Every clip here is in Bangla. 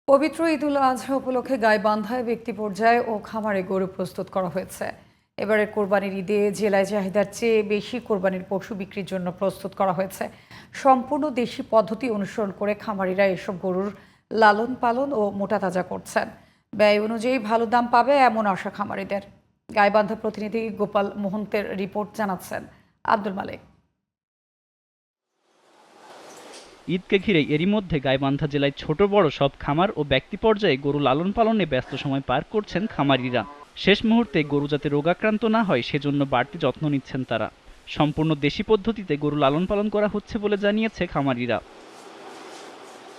পবিত্র ঈদুল আজহা উপলক্ষে গাইবান্ধায় ব্যক্তি পর্যায়ে ও খামারে গরু প্রস্তুত করা হয়েছে। এবারের কোরবানির ঈদে জেলায় চাহিদার চেয়ে বেশি কোরবানির পশু বিক্রির জন্য প্রস্তুত করা হয়েছে। সম্পূর্ণ দেশি পদ্ধতি অনুসরণ করে খামারিরা এসব গরুর লালন পালন ও মোটা তাজা করছেন। ব্যয় অনুযায়ী ভালো দাম পাবে এমন আশা খামারিদের। গাইবান্ধা প্রতিনিধি গোপাল মোহন্তের রিপোর্ট জানাচ্ছেন আব্দুল মালেক। ঈদকে ঘিরে এরই মধ্যে গাইবান্ধা জেলায় ছোট বড় সব খামার ও ব্যক্তি পর্যায়ে গরু লালন পালনে ব্যস্ত সময় পার করছেন খামারিরা। শেষ মুহূর্তে গরু যাতে রোগাক্রান্ত না হয় সেজন্য বাড়তি যত্ন নিচ্ছেন তারা। সম্পূর্ণ দেশি পদ্ধতিতে গরু লালন পালন করা হচ্ছে বলে জানিয়েছে খামারিরা।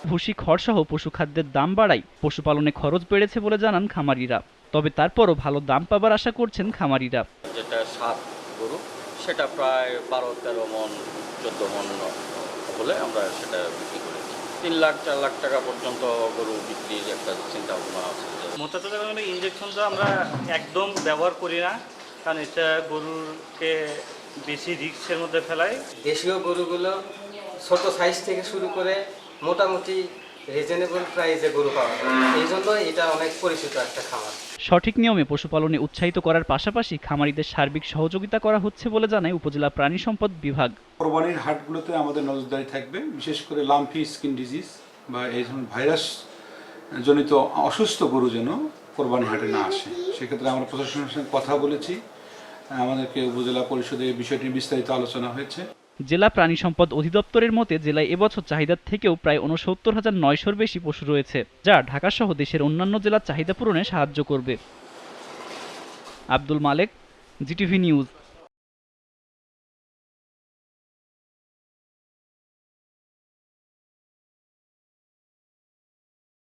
ভুসি খড়সহ পশু খাদ্যের দাম বাড়ায় পশুপালনে খরচ বেড়েছে বলে জানান খামারিরা। তবে তারপরও ভালো দাম পাবার আশা করছেন খামারিরা। যেটা সাত গরু সেটা প্রায় 12-13 মন 14 মন হলে আমরা সেটা বিক্রি করেছি। 3 লাখ 4 লাখ টাকা পর্যন্ত গরু বিক্রির একটা চিন্তা ভাবনা আছে। মোটা তাজা ইঞ্জেকশনটা আমরা একদম ব্যবহার করি না, কারণ এটা গরুকে বেশি রিস্কের মধ্যে ফেলায়। দেশীয় গরুগুলো ছোট সাইজ থেকে শুরু করে মোটামুটি রিজনেবল প্রাইসে গরু পাওয়া যায়, এই জন্য এটা অনেক পরিচিত একটা খামার। সঠিক নিয়মে পশুপালনে উৎসাহিত করার পাশাপাশি খামারিদের সার্বিক সহযোগিতা করা হচ্ছে বলে জানায় উপজেলা প্রাণী সম্পদ বিভাগ। কোরবানির হাটগুলোতে আমাদের নজরদারি থাকবে, বিশেষ করে লাম্পি স্কিন ডিজিজ বা এই ধরনের ভাইরাস জনিত অসুস্থ গরু যেন কোরবানি হাটে না আসে। সেক্ষেত্রে আমরা প্রশাসনের সঙ্গে কথা বলেছি, আমাদেরকে উপজেলা পরিষদে বিষয়টি বিস্তারিত আলোচনা হয়েছে। জেলা প্রাণী সম্পদ অধিদপ্তরের মতে জেলায় এবছর চাহিদার থেকেও প্রায় ৬৯,৯০০-র বেশি পশু রয়েছে, যা ঢাকাসহ দেশের অন্যান্য জেলার চাহিদা পূরণে সাহায্য করবে। আব্দুল মালেক, জিটিভি নিউজ।